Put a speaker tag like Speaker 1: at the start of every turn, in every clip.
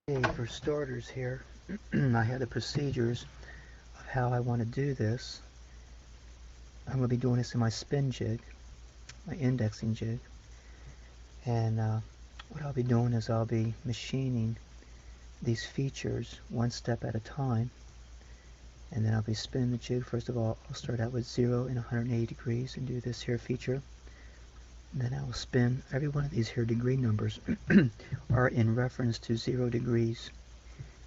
Speaker 1: Okay, for starters here, I have the procedures of how I want to do this. I'm going to be doing this in my spin jig, my indexing jig, and what I'll be doing is I'll be machining these features one step at a time, and then I'll be spinning the jig. First of all, I'll start out with 0 and 180 degrees and do this here feature. And then I will spin. Every one of these here degree numbers are in reference to 0 degrees.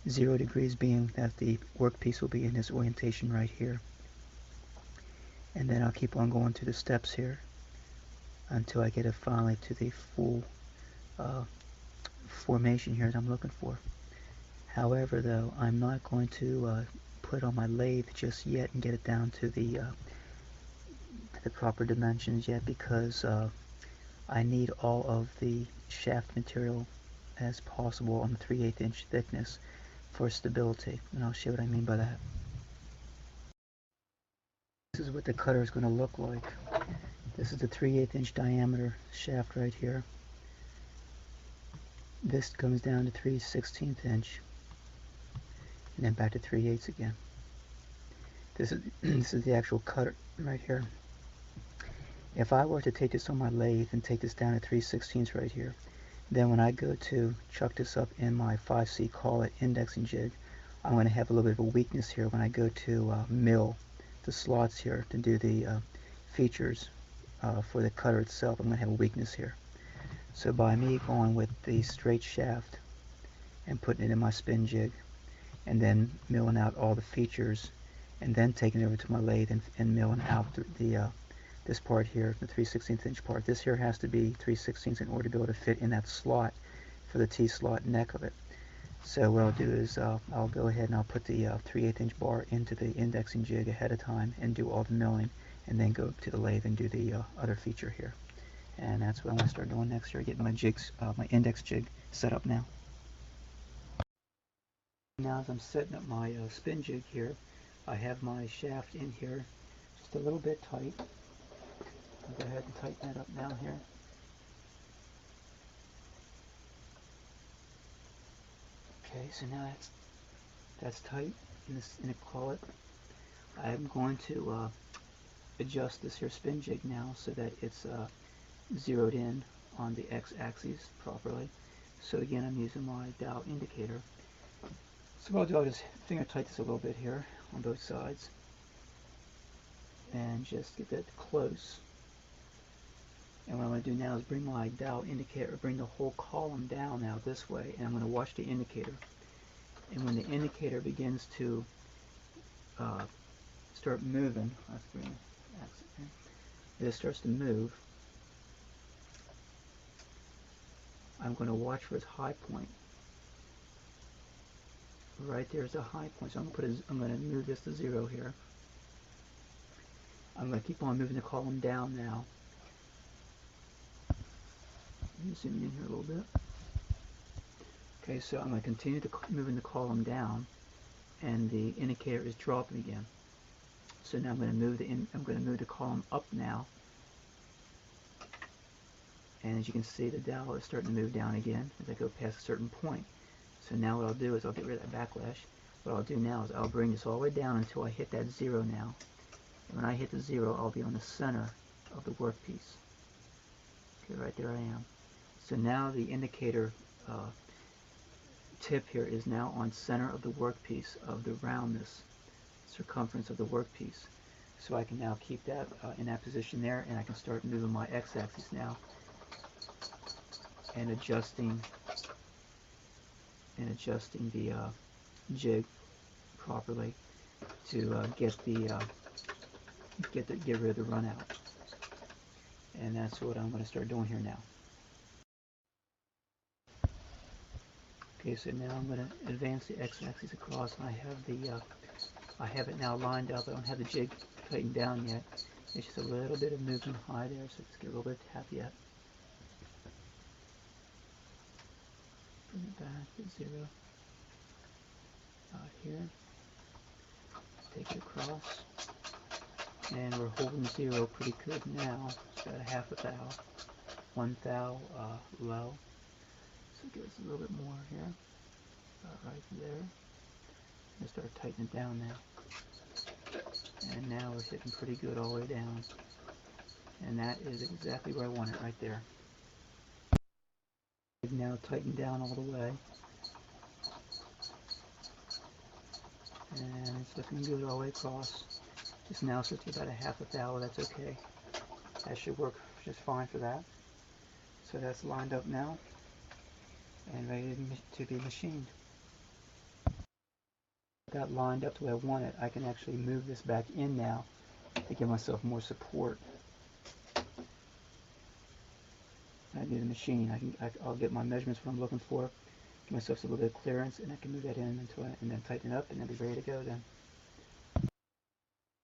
Speaker 1: 0 degrees being that the workpiece will be in this orientation right here. And then I'll keep on going through the steps here until I get it finally to the full formation here that I'm looking for. However, though, I'm not going to put it on my lathe just yet and get it down to the proper dimensions yet, because I need all of the shaft material as possible on the 3/8 inch thickness for stability, and I'll show you what I mean by that. This is what the cutter is going to look like. This is the 3/8 inch diameter shaft right here. This comes down to 3/16 inch, and then back to 3/8 again. This is the actual cutter right here. If I were to take this on my lathe and take this down to 3/16 right here, then when I go to chuck this up in my 5C call it indexing jig, I'm going to have a little bit of a weakness here when I go to mill the slots here to do the features for the cutter itself. I'm going to have a weakness here. So by me going with the straight shaft and putting it in my spin jig, and then milling out all the features, and then taking it over to my lathe and milling out this part here, the 3/16 inch part. This here has to be 3/16 in order to be able to fit in that slot for the T-slot neck of it. So what I'll do is I'll go ahead and I'll put the 3/8 inch bar into the indexing jig ahead of time and do all the milling, and then go to the lathe and do the other feature here. And that's what I'm going to start doing next year, getting my jigs, my index jig set up now. Now as I'm setting up my spin jig here, I have my shaft in here just a little bit tight. I'll go ahead and tighten that up now here. Okay, so now that's tight in a collet. I'm going to adjust this here spin jig now so that it's zeroed in on the x-axis properly. So again, I'm using my dial indicator. So what I'll do, I'll just finger tight this a little bit here on both sides and just get that close. And what I'm going to do now is bring my dial indicator, bring the whole column down now this way, and I'm going to watch the indicator. And when the indicator begins to start moving, let's bring the axis here. If it starts to move, I'm going to watch for its high point. Right there's a high point, so I'm going to move this to 0 here. I'm going to keep on moving the column down now. Let me zoom in here a little bit. Okay, so I'm going to continue to moving the column down, and the indicator is dropping again. So now I'm going to move the column up now, and as you can see, the dial is starting to move down again as I go past a certain point. So now what I'll do is I'll get rid of that backlash. What I'll do now is I'll bring this all the way down until I hit that 0 now. And when I hit the 0, I'll be on the center of the workpiece. Okay, right there I am. So now the indicator tip here is now on center of the workpiece of the roundness, circumference of the workpiece. So I can now keep that in that position there, and I can start moving my x-axis now and adjusting the jig properly to get rid of the run out. And that's what I'm going to start doing here now. Okay, so now I'm going to advance the x-axis across, and I have it now lined up. I don't have the jig tightened down yet. It's just a little bit of movement high there, so let's get a little bit of tap yet. Bring it back to 0. Here. Take it across. And we're holding 0 pretty good now. It's about a half a thou. 1 thou low. So give us a little bit more here. right there. I'm going to start tightening it down now. And now we're hitting pretty good all the way down. And that is exactly where I want it, right there. Now tighten down all the way. And it's looking good all the way across. Just now set to about a half a thou, that's okay. That should work just fine for that. So that's lined up now and ready to be machined. Got lined up the way I want it. I can actually move this back in now to give myself more support. I need a machine. I'll get my measurements what I'm looking for, give myself a little bit of clearance, and I can move that in and then tighten it up and then be ready to go then.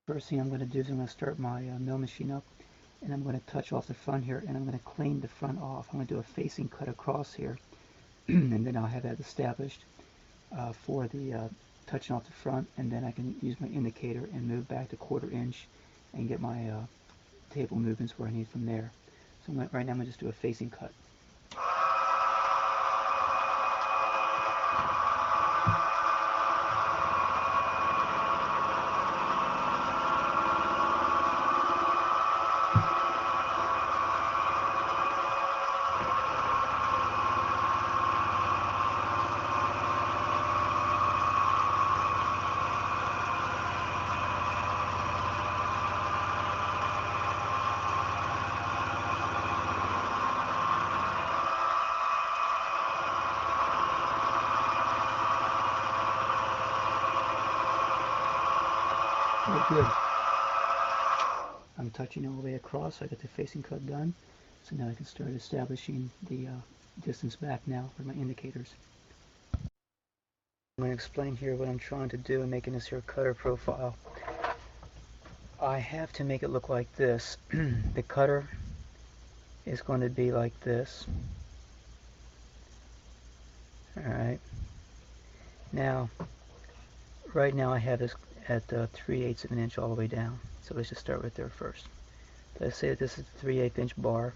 Speaker 1: First thing I'm going to do is I'm going to start my mill machine up, and I'm going to touch off the front here, and I'm going to clean the front off. I'm going to do a facing cut across here, and then I'll have that established for the touching off the front, and then I can use my indicator and move back to 1/4 inch and get my table movements where I need from there. So right now I'm going to just do a facing cut. Good. I'm touching all the way across. I got the facing cut done. So now I can start establishing the distance back now for my indicators. I'm going to explain here what I'm trying to do in making this here cutter profile. I have to make it look like this. The cutter is going to be like this. Alright. Now, right now I have this at 3/8 of an inch all the way down. So let's just start right there first. Let's say that this is the 3/8 inch bar,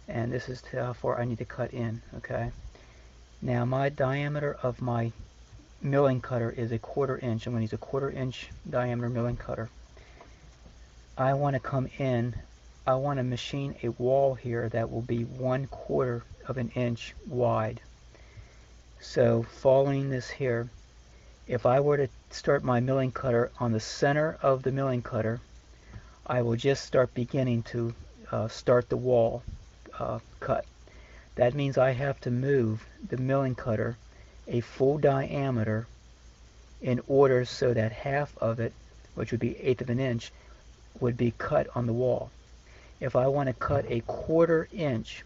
Speaker 1: and this is how far I need to cut in, okay? Now my diameter of my milling cutter is 1/4 inch. I'm going to use a 1/4 inch diameter milling cutter. I want to come in, I want to machine a wall here that will be 1/4 of an inch wide. So following this here, if I were to start my milling cutter on the center of the milling cutter, I will just start beginning to start the wall cut. That means I have to move the milling cutter a full diameter in order so that half of it, which would be 1/8 of an inch, would be cut on the wall. If I want to cut a 1/4 inch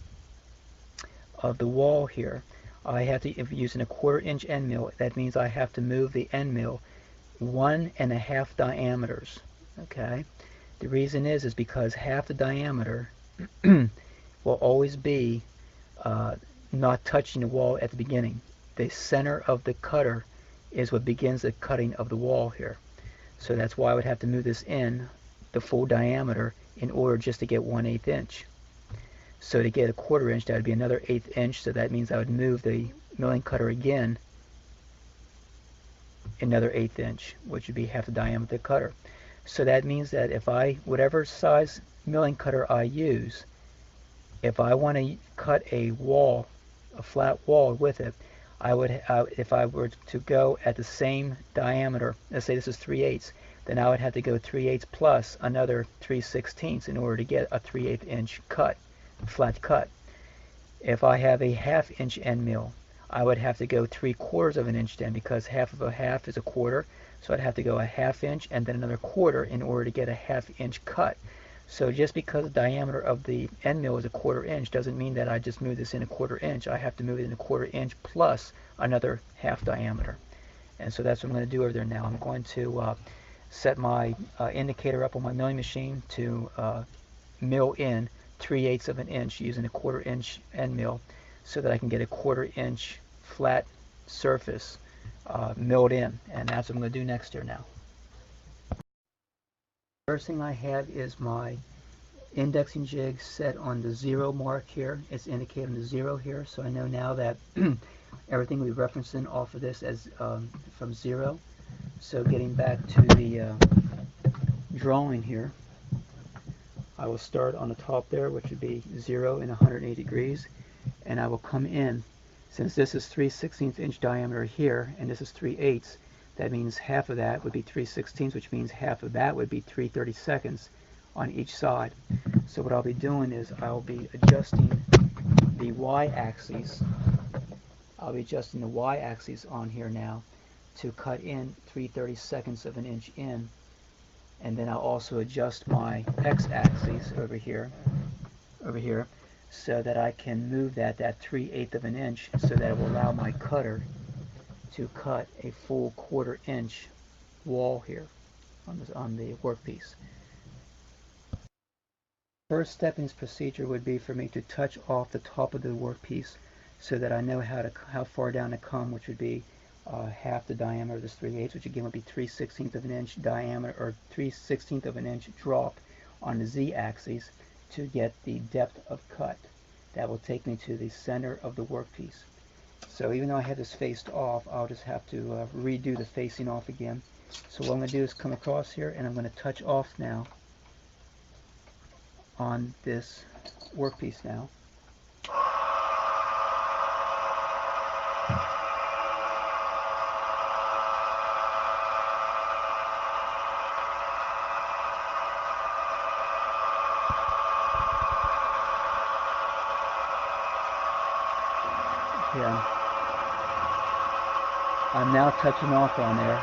Speaker 1: of the wall here, I have to, if using a 1/4 inch end mill, that means I have to move the end mill 1.5 diameters. Okay, the reason is because half the diameter will always be not touching the wall at the beginning. The center of the cutter is what begins the cutting of the wall here. So that's why I would have to move this in the full diameter in order just to get 1/8 inch. So to get a 1/4 inch, that would be another 1/8 inch, so that means I would move the milling cutter again another 1/8 inch, which would be half the diameter of the cutter. So that means that if whatever size milling cutter I use, if I want to cut a wall, a flat wall with it, I would, if I were to go at the same diameter, let's say this is 3/8, then I would have to go 3/8 plus another 3/16 in order to get a 3/8 inch cut, flat cut. If I have a 1/2 inch end mill, I would have to go 3/4 of an inch then, because half of a half is a 1/4, so I'd have to go a 1/2 inch and then another 1/4 in order to get a 1/2 inch cut. So just because the diameter of the end mill is a 1/4 inch doesn't mean that I just move this in a 1/4 inch. I have to move it in a 1/4 inch plus another half diameter. And so that's what I'm going to do over there now. I'm going to set my indicator up on my milling machine to mill in 3/8 of an inch using a 1/4 inch end mill, so that I can get a 1/4 inch flat surface milled in. And that's what I'm going to do next here now. First thing I have is my indexing jig set on the 0 mark here. It's indicating the 0 here, so I know now that Everything will be referencing off of this as from 0. So getting back to the drawing here, I will start on the top there, which would be 0 and 180 degrees, and I will come in. Since this is 3/16 inch diameter here, and this is 3/8, that means half of that would be 3/16, which means half of that would be 3/32 on each side. So what I'll be doing is I'll be adjusting the y-axis. I'll be adjusting the y-axis on here now to cut in 3/32 of an inch in, and then I'll also adjust my x-axis over here, so that I can move that 3/8 of an inch, so that it will allow my cutter to cut a full 1/4 inch wall here on the workpiece. First step in this procedure would be for me to touch off the top of the workpiece so that I know how far down to come, which would be half the diameter of this 3/8, which again would be 3/16 of an inch diameter, or 3/16 of an inch drop on the z-axis to get the depth of cut. That will take me to the center of the workpiece. So even though I have this faced off, I'll just have to redo the facing off again. So what I'm going to do is come across here, and I'm going to touch off now on this workpiece now. Here. I'm now touching off on there.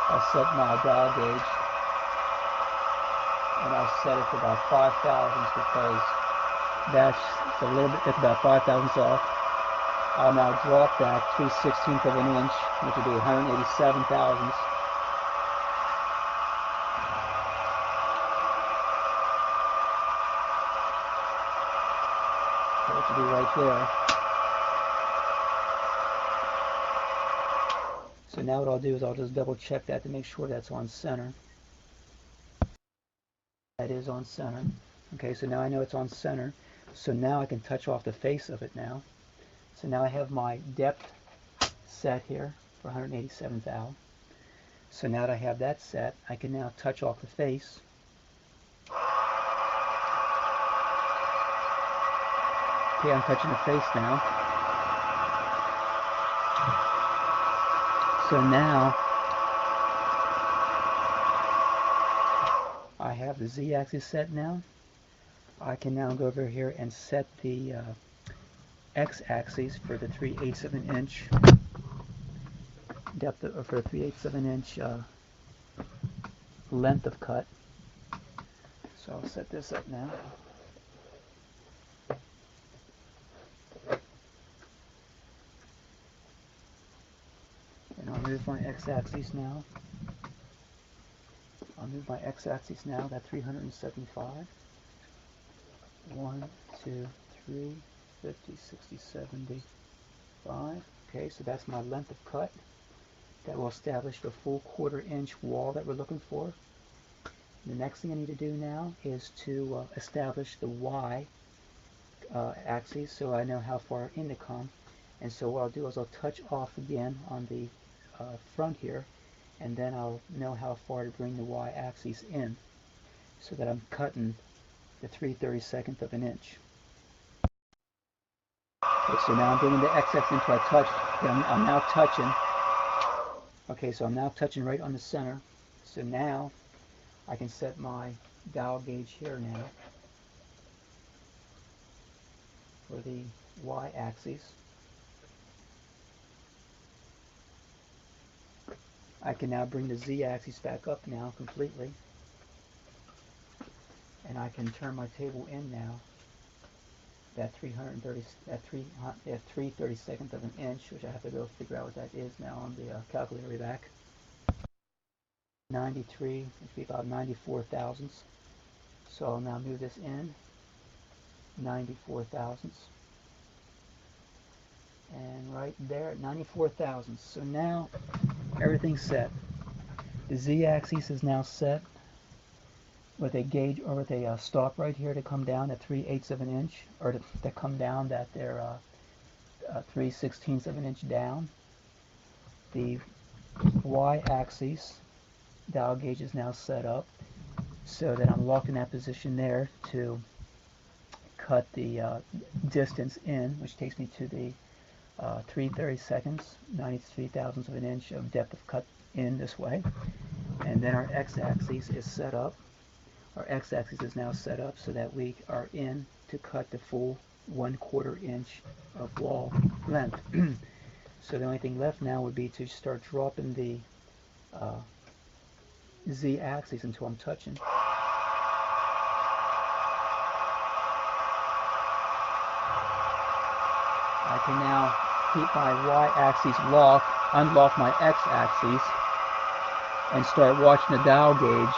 Speaker 1: I'll set my dial gauge, and I'll set it to about 5 thousandths because that's about 5 thousandths off. I'll now drop that 3/16 of an inch, which would be 187 thousandths. So it should be right there. So now what I'll do is I'll just double check that to make sure that's on center. That is on center. Okay, so now I know it's on center. So now I can touch off the face of it now. So now I have my depth set here for 187 thou. So now that I have that set, I can now touch off the face. Okay, I'm touching the face now. So now I have the z-axis set now. I can now go over here and set the x-axis for the 3/8 of an inch depth for 3/8 of an inch length of cut. So I'll set this up now. And I'll move my x-axis now. I'll move my x-axis now, that 375. 1, 2, 3, 50, 60, 75. Okay, so that's my length of cut. That will establish the full 1/4 inch wall that we're looking for. The next thing I need to do now is to establish the y axis, so I know how far in to come. And so what I'll do is I'll touch off again on the front here, and then I'll know how far to bring the y-axis in, so that I'm cutting the 3/32 of an inch. Okay, so now I'm bringing the x-axis until I touch. I'm now touching. Okay, so I'm now touching right on the center. So now I can set my dial gauge here now for the y-axis. I can now bring the z-axis back up now completely, and I can turn my table in now. That 3/32 of an inch, which I have to go figure out what that is now on the calculator back. 93, which would be about 94 thousandths. So I'll now move this in 94 thousandths. And right there at 94 thousandths. So now everything's set. The z-axis is now set. with a gauge or with a stop right here to come down at 3/8 of an inch, or to come down that they're 3/16 of an inch down. The y-axis dial gauge is now set up so that I'm locked in that position there to cut the distance in, which takes me to the 3/32, 93 thousandths of an inch of depth of cut in this way. And then our x-axis is set up. Our x-axis is now set up so that we are in to cut the full 1/4 inch of wall length. So the only thing left now would be to start dropping the z-axis until I'm touching. I can now keep my y-axis locked, unlock my x-axis, and start watching the dial gauge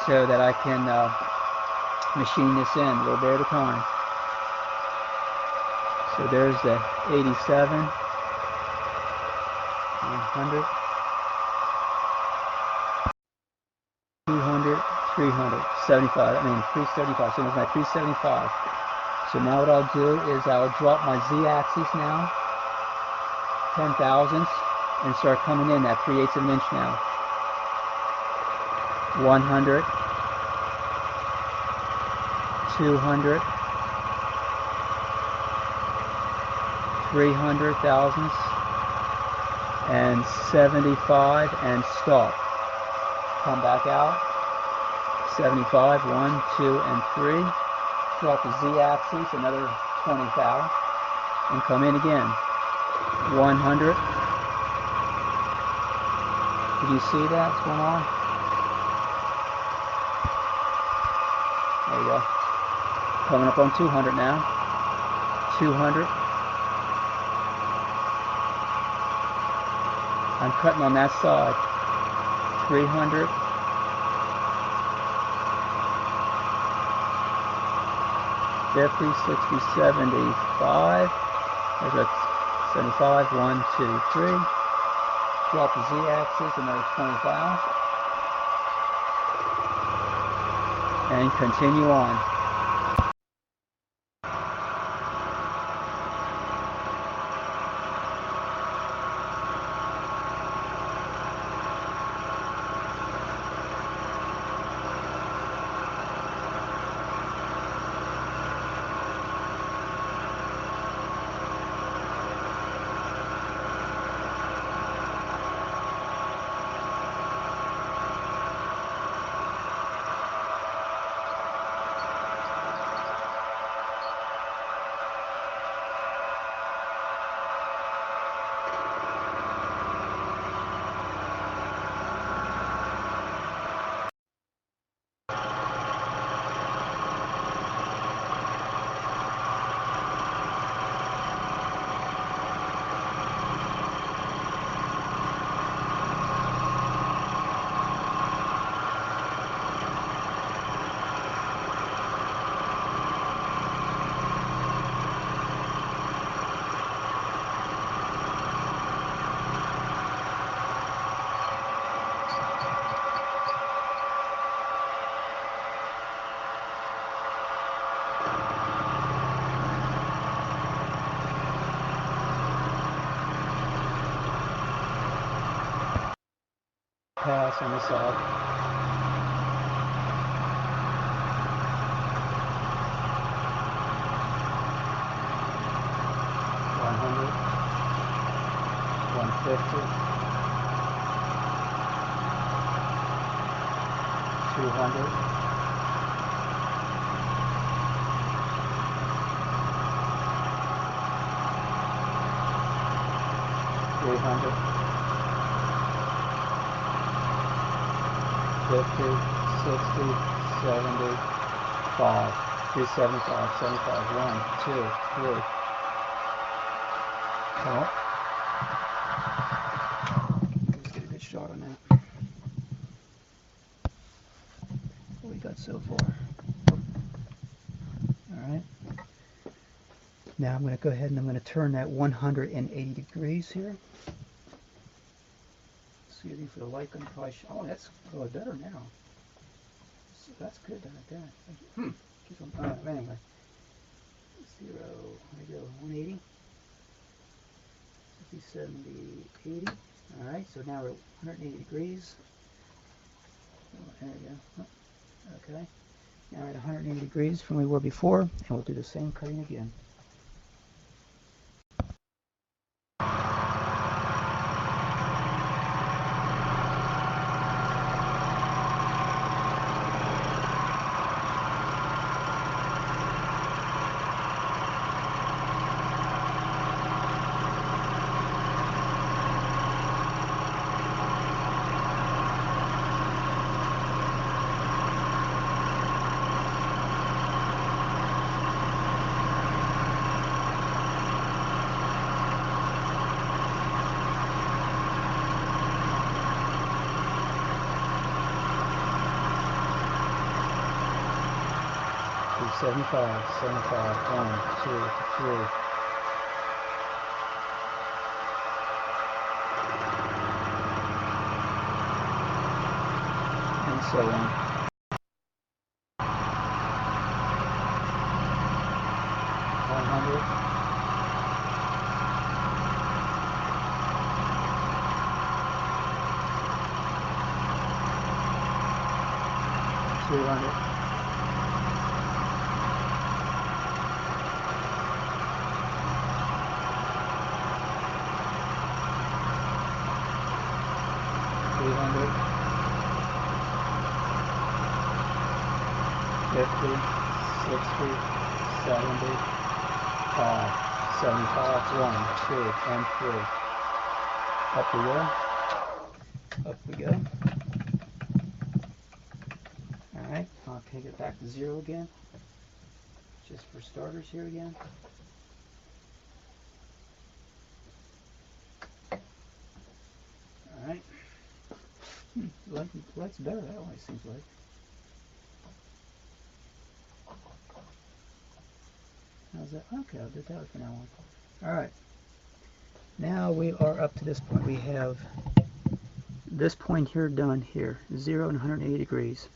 Speaker 1: so that I can machine this in a little bit at a time. So there's the 87, 100, 200, 300, 75, 375, so there's my 375. So now what I'll do is I'll drop my z-axis now, 10 thousandths, and start coming in at 3/8 of an inch now. 100, 200, 300 thousandths, and 75, and stop. Come back out, 75, 1, 2, and 3. Drop the z-axis, another 20 thou, and come in again. 100. Did you see that? What's going on? There you go. Coming up on 200 now. 200. I'm cutting on that side. 300. 50, 60, 75. There's a 75, 1, 2, 3. Drop the z-axis, another 20 thou. And continue on. Pass on the side. 100, 150, 200, 300, 50, 60, 75, 375, 75, 1, 2, 3. Oh. Let's get a good shot on that. What we got so far. Alright. Now I'm going to go ahead and I'm going to turn that 180 degrees here. Excuse me for the light. Oh, that's a little better now. that's good like that. Alright, anyway. 0, there we go, 180. 60, 70, 80. Alright, so now we're at 180 degrees. Oh, there we go. Oh, okay. Now we're at 180 degrees from where we were before, and we'll do the same cutting again. 75, 75, 1, 2, 3. And so on. 100. 200. 300, 50, 60, 70, 5, 75, 1, 2, and 3. Up we go. Up we go. Alright, I'll take it back to 0 again. Just for starters here again. Alright. Light's better that way, seems like. How's that? Okay, I'll do that from now on. Alright. Now we are up to this point. We have this point here done here. 0 and 180 degrees.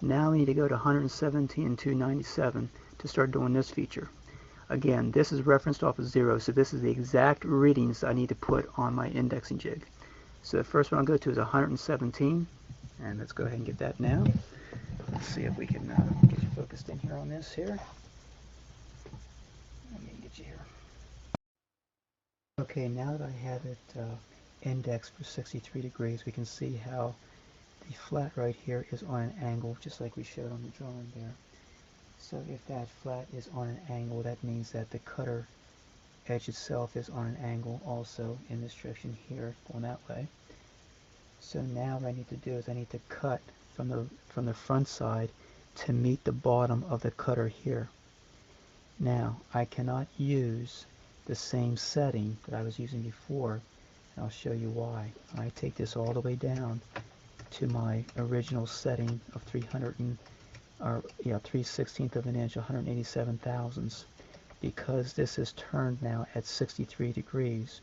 Speaker 1: Now we need to go to 117 and 297 to start doing this feature. Again, this is referenced off of 0, so this is the exact readings I need to put on my indexing jig. So the first one I'll go to is 117, and let's go ahead and get that now. Let's see if we can get you focused in here on this here. Let me get you here. Okay, now that I have it indexed for 63 degrees, we can see how the flat right here is on an angle, just like we showed on the drawing there. So if that flat is on an angle, that means that the cutter edge itself is on an angle also in this direction here, going that way. So now what I need to do is I need to cut from the front side to meet the bottom of the cutter here. Now I cannot use the same setting that I was using before, and I'll show you why. I take this all the way down to my original setting of 3/16 of an inch, 187 thousandths, because this is turned now at 63 degrees.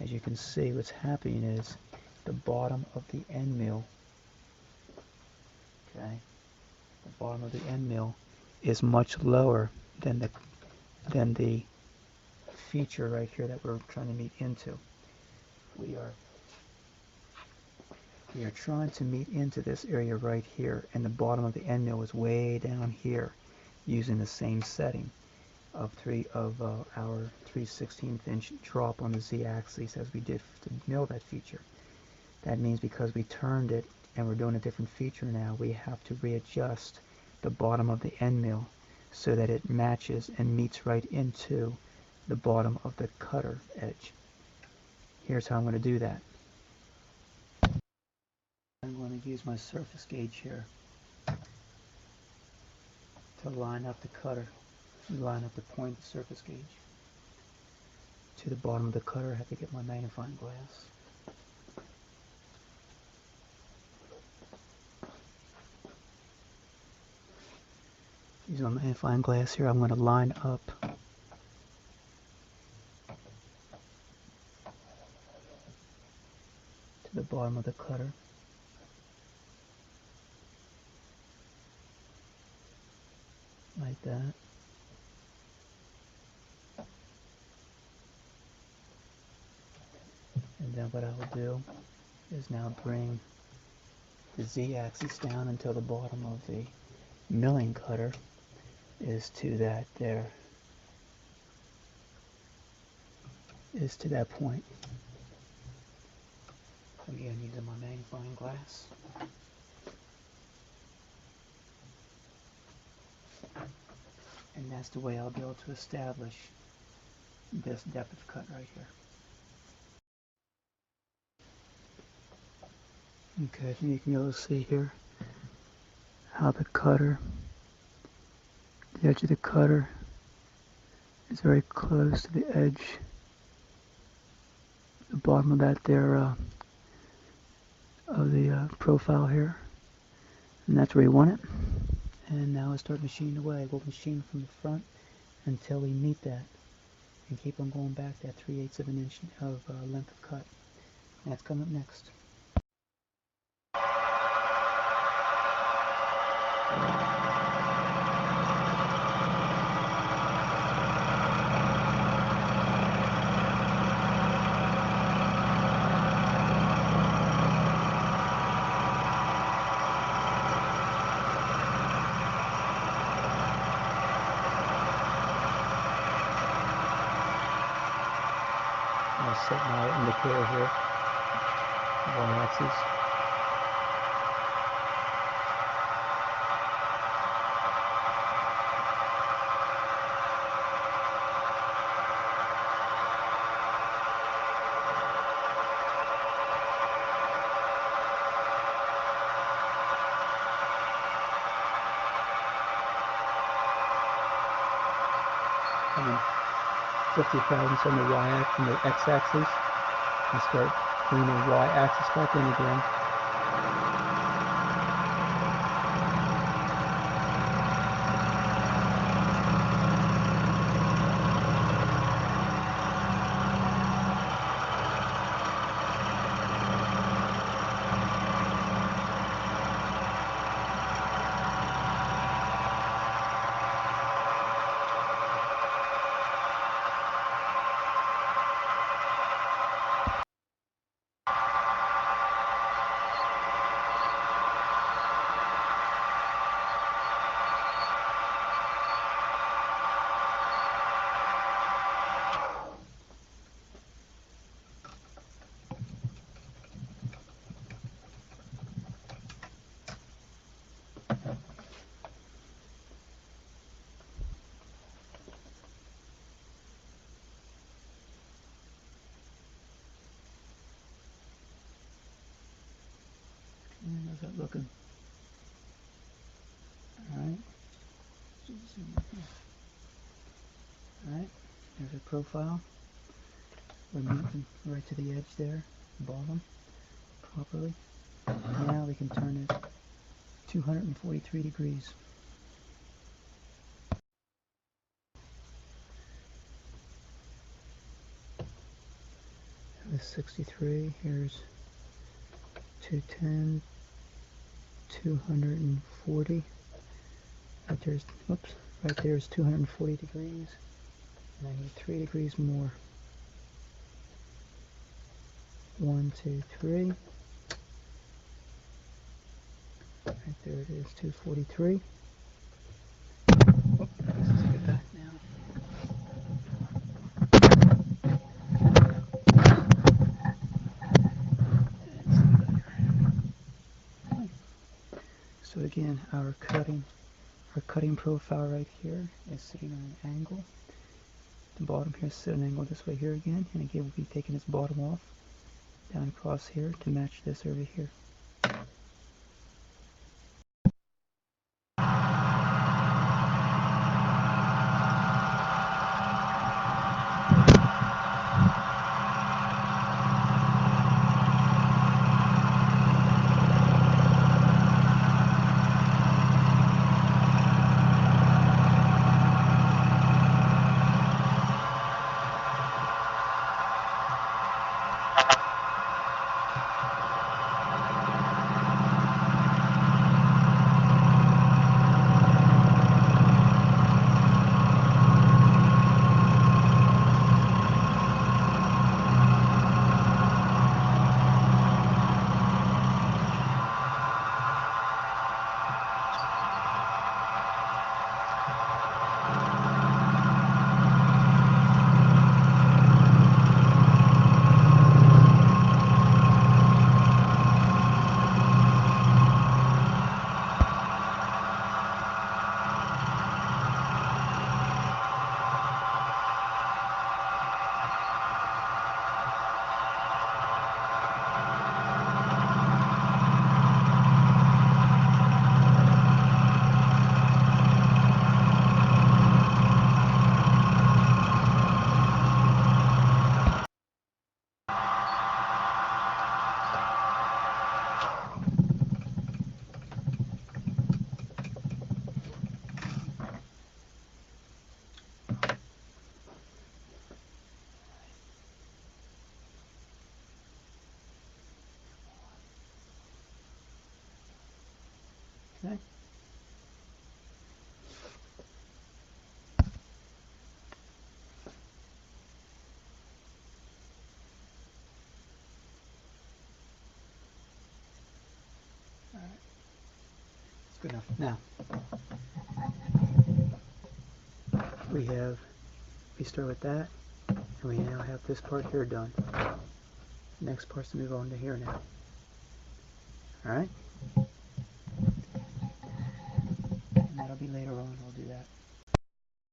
Speaker 1: As you can see, what's happening is the bottom of the end mill, okay, the bottom of the end mill is much lower than the feature right here that we're trying to meet into. We are trying to meet into this area right here, and the bottom of the end mill is way down here, using the same setting of our 3/16 inch drop on the z-axis as we did to mill that feature. That means because we turned it and we're doing a different feature now, we have to readjust the bottom of the end mill so that it matches and meets right into the bottom of the cutter edge. Here's how I'm going to do that. I'm going to use my surface gauge here to line up the cutter, line up the point of the surface gauge to the bottom of the cutter. I have to get my magnifying glass. Using my magnifying glass here, I'm going to line up to the bottom of the cutter. like that. And then what I'll do is now bring the z-axis down until the bottom of the milling cutter is to that point. Again, using my magnifying glass. And that's the way I'll be able to establish this depth of cut right here. Okay, so you can be able to see here how the edge of the cutter is very close to the edge, the bottom of that there, of the profile here. And that's where you want it. And now I start machining away. We'll machine from the front until we meet that. And keep on going back that 3/8 of an inch of length of cut. And that's coming up next. I'll set my indicator here, y-axis. Coming 50 thousandths on the y-axis, on the x-axis, and start bringing the y-axis back in again. How's that looking? Alright. Alright, there's a profile. We're moving right to the edge there, bottom, properly. Now we can turn it 243 degrees. This 63, here's 210, 240. Right there's, whoops, right there's 240 degrees. And I need 3 degrees more. 1, 2, 3. Right there it is, 243. Let's get back now. So again, our cutting profile right here is sitting on an angle. The bottom here is sitting on an angle this way here again, and again we'll be taking this bottom off down across here to match this over here. Okay. All right. That's good enough. Now, we start with that, and we now have this part here done. Next part's to move on to here now. All right? And that'll be later on, I'll do that.